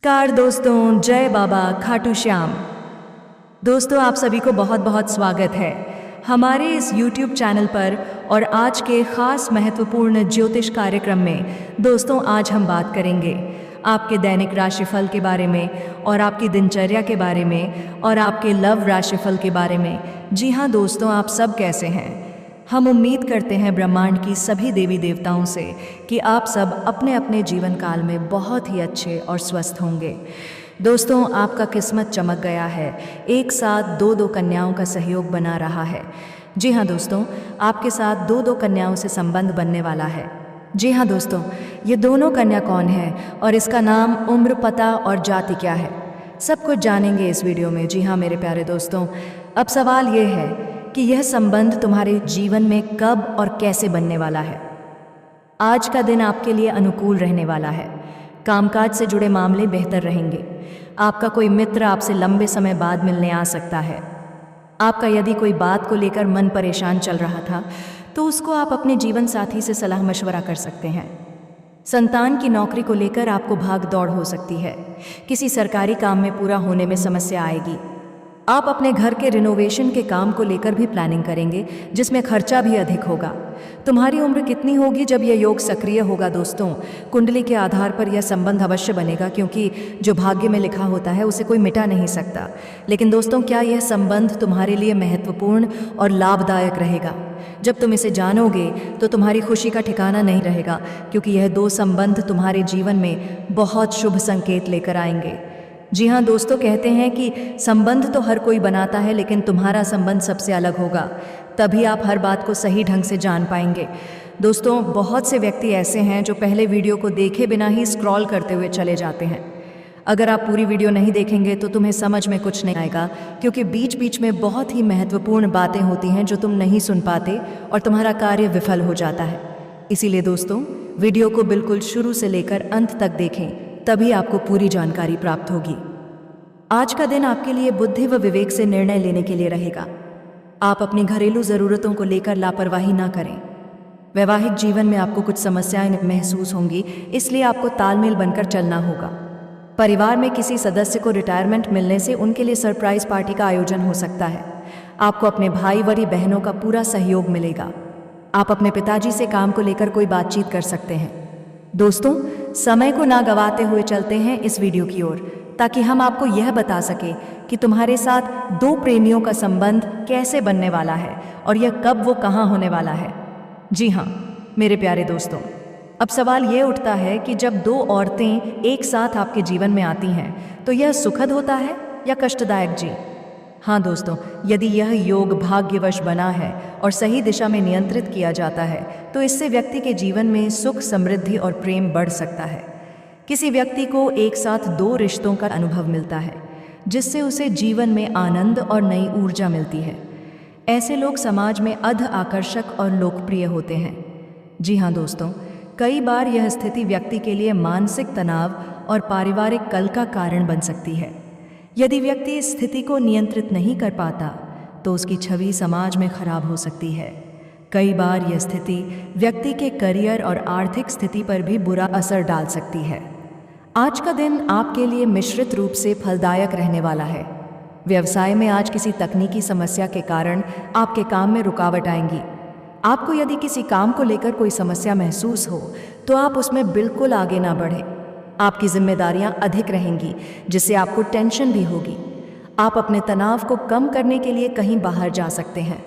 नमस्कार दोस्तों, जय बाबा खाटू श्याम। दोस्तों, आप सभी को बहुत बहुत स्वागत है हमारे इस YouTube चैनल पर और आज के खास महत्वपूर्ण ज्योतिष कार्यक्रम में। दोस्तों, आज हम बात करेंगे आपके दैनिक राशिफल के बारे में और आपकी दिनचर्या के बारे में और आपके लव राशिफल के बारे में। जी हाँ दोस्तों, आप सब कैसे हैं? हम उम्मीद करते हैं ब्रह्मांड की सभी देवी देवताओं से कि आप सब अपने अपने जीवन काल में बहुत ही अच्छे और स्वस्थ होंगे। दोस्तों, आपका किस्मत चमक गया है। एक साथ दो कन्याओं का सहयोग बना रहा है। जी हाँ दोस्तों, आपके साथ दो कन्याओं से संबंध बनने वाला है। जी हाँ दोस्तों, ये दोनों कन्या कौन है और इसका नाम, उम्र, पता और जाति क्या है, सब कुछ जानेंगे इस वीडियो में। जी हाँ मेरे प्यारे दोस्तों, अब सवाल ये है कि यह संबंध तुम्हारे जीवन में कब और कैसे बनने वाला है। आज का दिन आपके लिए अनुकूल रहने वाला है। कामकाज से जुड़े मामले बेहतर रहेंगे। आपका कोई मित्र आपसे लंबे समय बाद मिलने आ सकता है। आपका यदि कोई बात को लेकर मन परेशान चल रहा था तो उसको आप अपने जीवन साथी से सलाह मशवरा कर सकते हैं। संतान की नौकरी को लेकर आपको भाग दौड़ हो सकती है। किसी सरकारी काम में पूरा होने में समस्या आएगी। आप अपने घर के रिनोवेशन के काम को लेकर भी प्लानिंग करेंगे, जिसमें खर्चा भी अधिक होगा। तुम्हारी उम्र कितनी होगी जब यह योग सक्रिय होगा? दोस्तों, कुंडली के आधार पर यह संबंध अवश्य बनेगा, क्योंकि जो भाग्य में लिखा होता है उसे कोई मिटा नहीं सकता। लेकिन दोस्तों, क्या यह संबंध तुम्हारे लिए महत्वपूर्ण और लाभदायक रहेगा? जब तुम इसे जानोगे तो तुम्हारी खुशी का ठिकाना नहीं रहेगा, क्योंकि यह दो संबंध तुम्हारे जीवन में बहुत शुभ संकेत लेकर आएंगे। जी हाँ दोस्तों, कहते हैं कि संबंध तो हर कोई बनाता है, लेकिन तुम्हारा संबंध सबसे अलग होगा। तभी आप हर बात को सही ढंग से जान पाएंगे। दोस्तों, बहुत से व्यक्ति ऐसे हैं जो पहले वीडियो को देखे बिना ही स्क्रॉल करते हुए चले जाते हैं। अगर आप पूरी वीडियो नहीं देखेंगे तो तुम्हें समझ में कुछ नहीं आएगा, क्योंकि बीच बीच में बहुत ही महत्वपूर्ण बातें होती हैं जो तुम नहीं सुन पाते और तुम्हारा कार्य विफल हो जाता है। इसीलिए दोस्तों, वीडियो को बिल्कुल शुरू से लेकर अंत तक देखें, तभी आपको पूरी जानकारी प्राप्त होगी। आज का दिन आपके लिए बुद्धि व विवेक से निर्णय लेने के लिए रहेगा। आप अपनी घरेलू ज़रूरतों को लेकर लापरवाही ना करें। वैवाहिक जीवन में आपको कुछ समस्याएं महसूस होंगी, इसलिए आपको तालमेल बनकर चलना होगा। परिवार में किसी सदस्य को रिटायरमेंट मिलने से उनके लिए सरप्राइज पार्टी का आयोजन हो सकता है। आपको अपने भाई व बहनों का पूरा सहयोग मिलेगा। आप अपने पिताजी से काम को लेकर कोई बातचीत कर सकते हैं। दोस्तों, समय को ना गंवाते हुए चलते हैं इस वीडियो की ओर, ताकि हम आपको यह बता सके कि तुम्हारे साथ दो प्रेमियों का संबंध कैसे बनने वाला है और यह कब वो कहाँ होने वाला है। जी हाँ मेरे प्यारे दोस्तों, अब सवाल ये उठता है कि जब दो औरतें एक साथ आपके जीवन में आती हैं तो यह सुखद होता है या कष्टदायक? जी हाँ दोस्तों, यदि यह योग भाग्यवश बना है और सही दिशा में नियंत्रित किया जाता है तो इससे व्यक्ति के जीवन में सुख, समृद्धि और प्रेम बढ़ सकता है। किसी व्यक्ति को एक साथ दो रिश्तों का अनुभव मिलता है, जिससे उसे जीवन में आनंद और नई ऊर्जा मिलती है। ऐसे लोग समाज में अध आकर्षक और लोकप्रिय होते हैं। जी हाँ दोस्तों, कई बार यह स्थिति व्यक्ति के लिए मानसिक तनाव और पारिवारिक कलह का कारण बन सकती है। यदि व्यक्ति इस स्थिति को नियंत्रित नहीं कर पाता तो उसकी छवि समाज में खराब हो सकती है। कई बार यह स्थिति व्यक्ति के करियर और आर्थिक स्थिति पर भी बुरा असर डाल सकती है। आज का दिन आपके लिए मिश्रित रूप से फलदायक रहने वाला है। व्यवसाय में आज किसी तकनीकी समस्या के कारण आपके काम में रुकावट आएंगी। आपको यदि किसी काम को लेकर कोई समस्या महसूस हो तो आप उसमें बिल्कुल आगे ना बढ़ें। आपकी जिम्मेदारियां अधिक रहेंगी, जिससे आपको टेंशन भी होगी। आप अपने तनाव को कम करने के लिए कहीं बाहर जा सकते हैं।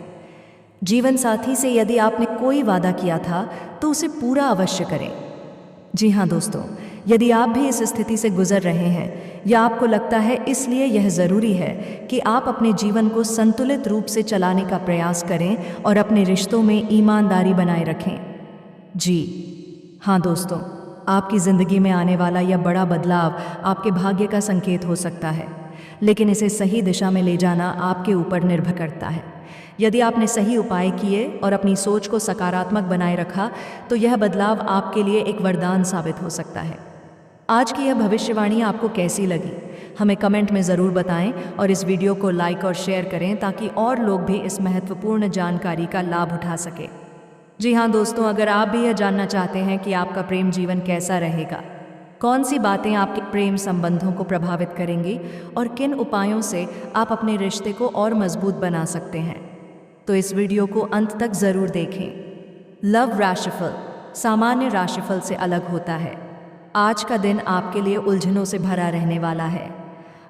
जीवन साथी से यदि आपने कोई वादा किया था तो उसे पूरा अवश्य करें। जी हाँ दोस्तों, यदि आप भी इस स्थिति से गुजर रहे हैं या आपको लगता है इसलिए यह ज़रूरी है कि आप अपने जीवन को संतुलित रूप से चलाने का प्रयास करें और अपने रिश्तों में ईमानदारी बनाए रखें। जी हाँ दोस्तों, आपकी ज़िंदगी में आने वाला यह बड़ा बदलाव आपके भाग्य का संकेत हो सकता है, लेकिन इसे सही दिशा में ले जाना आपके ऊपर निर्भर करता है। यदि आपने सही उपाय किए और अपनी सोच को सकारात्मक बनाए रखा तो यह बदलाव आपके लिए एक वरदान साबित हो सकता है। आज की यह भविष्यवाणी आपको कैसी लगी, हमें कमेंट में ज़रूर बताएं और इस वीडियो को लाइक और शेयर करें, ताकि और लोग भी इस महत्वपूर्ण जानकारी का लाभ उठा सकें। जी हाँ दोस्तों, अगर आप भी यह जानना चाहते हैं कि आपका प्रेम जीवन कैसा रहेगा, कौन सी बातें आपके प्रेम संबंधों को प्रभावित करेंगी और किन उपायों से आप अपने रिश्ते को और मजबूत बना सकते हैं। तो इस वीडियो को अंत तक जरूर देखें। लव राशिफल सामान्य राशिफल से अलग होता है। आज का दिन आपके लिए उलझनों से भरा रहने वाला है।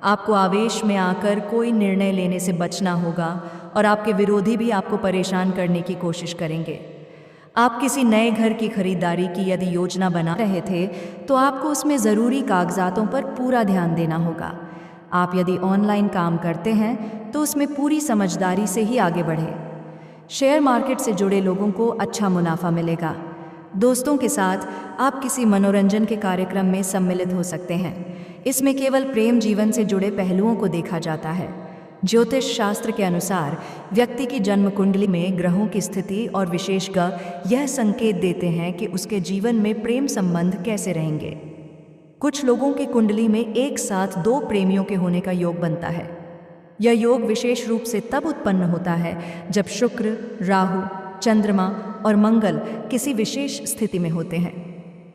आपको आवेश में आकर कोई निर्णय लेने से बचना होगा और आपके विरोधी भी आपको परेशान करने की कोशिश करेंगे। आप किसी नए घर की खरीदारी की यदि योजना बना रहे थे तो आपको उसमें ज़रूरी कागजातों पर पूरा ध्यान देना होगा। आप यदि ऑनलाइन काम करते हैं तो उसमें पूरी समझदारी से ही आगे बढ़ें। शेयर मार्केट से जुड़े लोगों को अच्छा मुनाफा मिलेगा। दोस्तों के साथ आप किसी मनोरंजन के कार्यक्रम में सम्मिलित हो सकते हैं। इसमें केवल प्रेम जीवन से जुड़े पहलुओं को देखा जाता है। ज्योतिष शास्त्र के अनुसार व्यक्ति की जन्म कुंडली में ग्रहों की स्थिति और विशेषज्ञ यह संकेत देते हैं कि उसके जीवन में प्रेम संबंध कैसे रहेंगे। कुछ लोगों की कुंडली में एक साथ दो प्रेमियों के होने का योग बनता है। यह योग विशेष रूप से तब उत्पन्न होता है जब शुक्र, राहु, चंद्रमा और मंगल किसी विशेष स्थिति में होते हैं।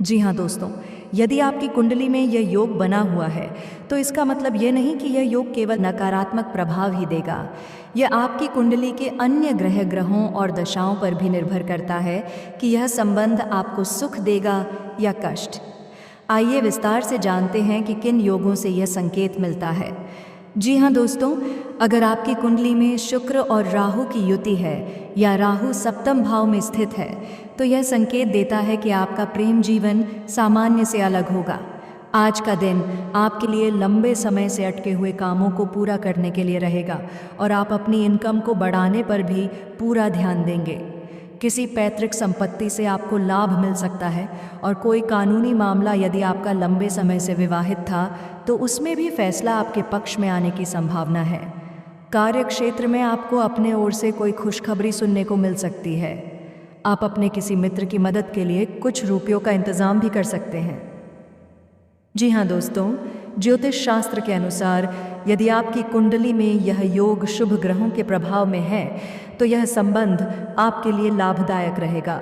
जी हाँ दोस्तों, यदि आपकी कुंडली में यह योग बना हुआ है तो इसका मतलब यह नहीं कि यह योग केवल नकारात्मक प्रभाव ही देगा। यह आपकी कुंडली के अन्य ग्रहों और दशाओं पर भी निर्भर करता है कि यह संबंध आपको सुख देगा या कष्ट। आइए विस्तार से जानते हैं कि किन योगों से यह संकेत मिलता है। जी हाँ दोस्तों, अगर आपकी कुंडली में शुक्र और राहु की युति है या राहु सप्तम भाव में स्थित है तो यह संकेत देता है कि आपका प्रेम जीवन सामान्य से अलग होगा। आज का दिन आपके लिए लंबे समय से अटके हुए कामों को पूरा करने के लिए रहेगा और आप अपनी इनकम को बढ़ाने पर भी पूरा ध्यान देंगे। किसी पैतृक संपत्ति से आपको लाभ मिल सकता है और कोई कानूनी मामला यदि आपका लंबे समय से विवाहित था तो उसमें भी फैसला आपके पक्ष में आने की संभावना है। कार्य क्षेत्र में आपको अपने ओर से कोई खुशखबरी सुनने को मिल सकती है। आप अपने किसी मित्र की मदद के लिए कुछ रुपयों का इंतजाम भी कर सकते हैं। जी हाँ दोस्तों, ज्योतिष शास्त्र के अनुसार यदि आपकी कुंडली में यह योग शुभ ग्रहों के प्रभाव में है तो यह संबंध आपके लिए लाभदायक रहेगा।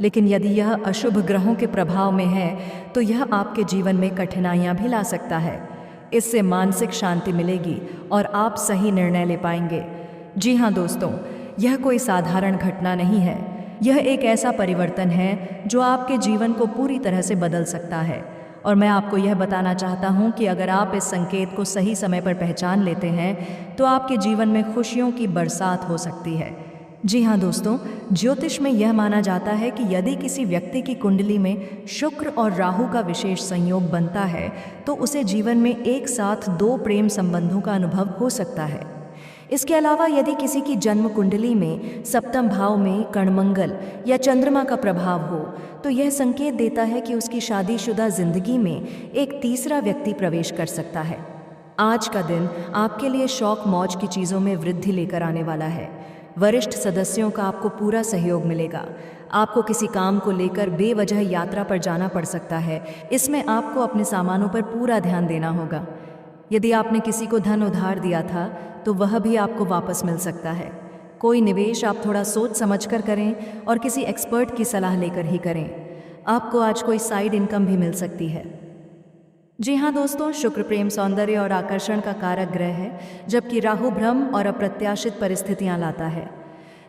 लेकिन यदि यह अशुभ ग्रहों के प्रभाव में है तो यह आपके जीवन में कठिनाइयाँ भी ला सकता है। इससे मानसिक शांति मिलेगी और आप सही निर्णय ले पाएंगे। जी हाँ दोस्तों, यह कोई साधारण घटना नहीं है। यह एक ऐसा परिवर्तन है जो आपके जीवन को पूरी तरह से बदल सकता है। और मैं आपको यह बताना चाहता हूँ कि अगर आप इस संकेत को सही समय पर पहचान लेते हैं तो आपके जीवन में खुशियों की बरसात हो सकती है। जी हाँ दोस्तों, ज्योतिष में यह माना जाता है कि यदि किसी व्यक्ति की कुंडली में शुक्र और राहु का विशेष संयोग बनता है तो उसे जीवन में एक साथ दो प्रेम संबंधों का अनुभव हो सकता है। इसके अलावा यदि किसी की जन्म कुंडली में सप्तम भाव में कणमंगल या चंद्रमा का प्रभाव हो तो यह संकेत देता है कि उसकी शादीशुदा जिंदगी में एक तीसरा व्यक्ति प्रवेश कर सकता है। आज का दिन आपके लिए शौक मौज की चीज़ों में वृद्धि लेकर आने वाला है। वरिष्ठ सदस्यों का आपको पूरा सहयोग मिलेगा। आपको किसी काम को लेकर बेवजह यात्रा पर जाना पड़ सकता है। इसमें आपको अपने सामानों पर पूरा ध्यान देना होगा। यदि आपने किसी को धन उधार दिया था तो वह भी आपको वापस मिल सकता है। कोई निवेश आप थोड़ा सोच समझकर करें और किसी एक्सपर्ट की सलाह लेकर ही करें। आपको आज कोई साइड इनकम भी मिल सकती है। जी हाँ दोस्तों, शुक्र प्रेम, सौंदर्य और आकर्षण का कारक ग्रह है, जबकि राहु भ्रम और अप्रत्याशित परिस्थितियाँ लाता है।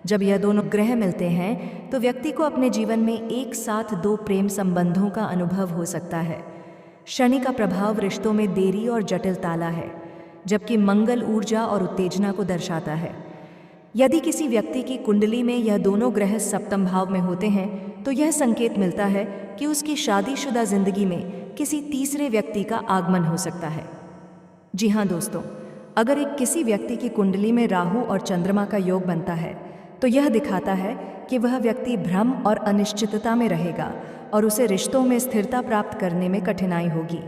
जब यह दोनों ग्रह मिलते हैं तो व्यक्ति को अपने जीवन में एक साथ दो प्रेम संबंधों का अनुभव हो सकता है। शनि का प्रभाव रिश्तों में देरी और जटिलता है, जबकि मंगल ऊर्जा और उत्तेजना को दर्शाता है। यदि किसी व्यक्ति की कुंडली में यह दोनों ग्रह सप्तम भाव में होते हैं तो यह संकेत मिलता है कि उसकी शादीशुदा जिंदगी में किसी तीसरे व्यक्ति का आगमन हो सकता है। जी हाँ दोस्तों, अगर किसी व्यक्ति की कुंडली में राहु और चंद्रमा का योग बनता है तो यह दिखाता है कि वह व्यक्ति भ्रम और अनिश्चितता में रहेगा और उसे रिश्तों में स्थिरता प्राप्त करने में कठिनाई होगी।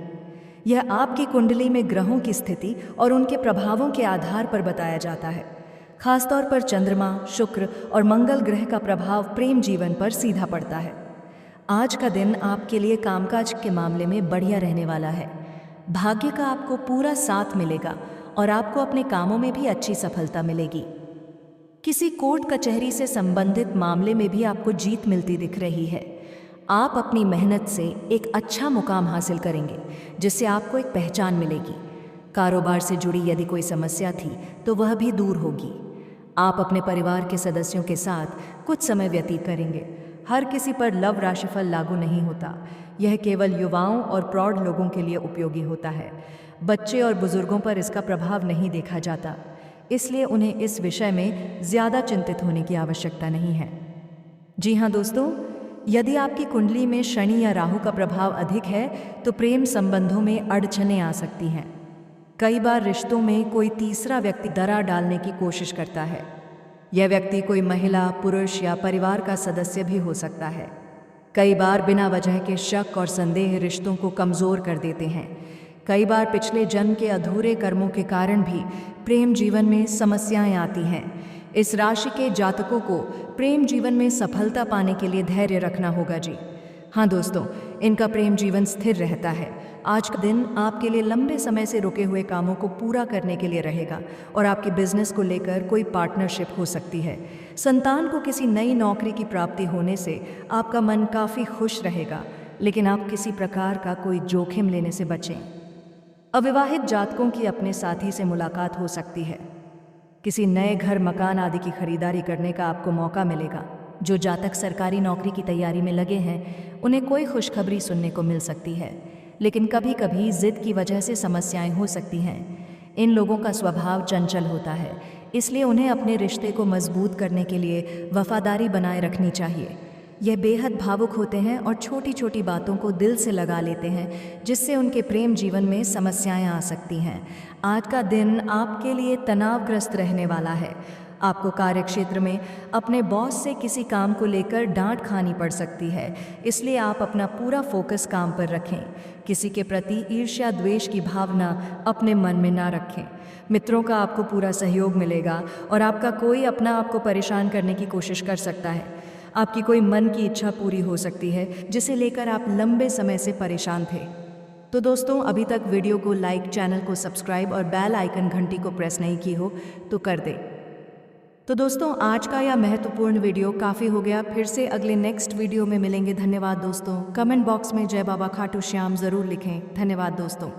यह आपकी कुंडली में ग्रहों की स्थिति और उनके प्रभावों के आधार पर बताया जाता है। खासतौर पर चंद्रमा, शुक्र और मंगल ग्रह का प्रभाव प्रेम जीवन पर सीधा पड़ता है। आज का दिन आपके लिए कामकाज के मामले में बढ़िया रहने वाला है। भाग्य का आपको पूरा साथ मिलेगा और आपको अपने कामों में भी अच्छी सफलता मिलेगी। किसी कोर्ट कचहरी से संबंधित मामले में भी आपको जीत मिलती दिख रही है। आप अपनी मेहनत से एक अच्छा मुकाम हासिल करेंगे, जिससे आपको एक पहचान मिलेगी। कारोबार से जुड़ी यदि कोई समस्या थी तो वह भी दूर होगी। आप अपने परिवार के सदस्यों के साथ कुछ समय व्यतीत करेंगे। हर किसी पर लव राशिफल लागू नहीं होता, यह केवल युवाओं और प्रौढ़ लोगों के लिए उपयोगी होता है। बच्चे और बुजुर्गों पर इसका प्रभाव नहीं देखा जाता, इसलिए उन्हें इस विषय में ज़्यादा चिंतित होने की आवश्यकता नहीं है। जी हाँ दोस्तों, यदि आपकी कुंडली में शनि या राहु का प्रभाव अधिक है तो प्रेम संबंधों में अड़चनें आ सकती हैं। कई बार रिश्तों में कोई तीसरा व्यक्ति दरार डालने की कोशिश करता है। यह व्यक्ति कोई महिला, पुरुष या परिवार का सदस्य भी हो सकता है। कई बार बिना वजह के शक और संदेह रिश्तों को कमज़ोर कर देते हैं। कई बार पिछले जन्म के अधूरे कर्मों के कारण भी प्रेम जीवन में समस्याएं आती हैं। इस राशि के जातकों को प्रेम जीवन में सफलता पाने के लिए धैर्य रखना होगा जी। हाँ दोस्तों, इनका प्रेम जीवन स्थिर रहता है। आज का दिन आपके लिए लंबे समय से रुके हुए कामों को पूरा करने के लिए रहेगा और आपके बिजनेस को लेकर कोई पार्टनरशिप हो सकती है। संतान को किसी नई नौकरी की प्राप्ति होने से आपका मन काफ़ी खुश रहेगा, लेकिन आप किसी प्रकार का कोई जोखिम लेने से बचें। अविवाहित जातकों की अपने साथी से मुलाकात हो सकती है। किसी नए घर, मकान आदि की खरीदारी करने का आपको मौका मिलेगा। जो जातक सरकारी नौकरी की तैयारी में लगे हैं, उन्हें कोई खुशखबरी सुनने को मिल सकती है, लेकिन कभी कभी जिद की वजह से समस्याएं हो सकती हैं। इन लोगों का स्वभाव चंचल होता है, इसलिए उन्हें अपने रिश्ते को मजबूत करने के लिए वफादारी बनाए रखनी चाहिए। यह बेहद भावुक होते हैं और छोटी छोटी बातों को दिल से लगा लेते हैं, जिससे उनके प्रेम जीवन में समस्याएं आ सकती हैं। आज का दिन आपके लिए तनावग्रस्त रहने वाला है। आपको कार्यक्षेत्र में अपने बॉस से किसी काम को लेकर डांट खानी पड़ सकती है, इसलिए आप अपना पूरा फोकस काम पर रखें। किसी के प्रति ईर्ष्या द्वेष की भावना अपने मन में ना रखें। मित्रों का आपको पूरा सहयोग मिलेगा और आपका कोई अपना आपको परेशान करने की कोशिश कर सकता है। आपकी कोई मन की इच्छा पूरी हो सकती है, जिसे लेकर आप लंबे समय से परेशान थे। तो दोस्तों, अभी तक वीडियो को लाइक, चैनल को सब्सक्राइब और बेल आइकन घंटी को प्रेस नहीं की हो तो कर दें। तो दोस्तों, आज का यह महत्वपूर्ण वीडियो काफ़ी हो गया। फिर से अगले नेक्स्ट वीडियो में मिलेंगे। धन्यवाद दोस्तों। कमेंट बॉक्स में जय बाबा खाटू श्याम ज़रूर लिखें। धन्यवाद दोस्तों।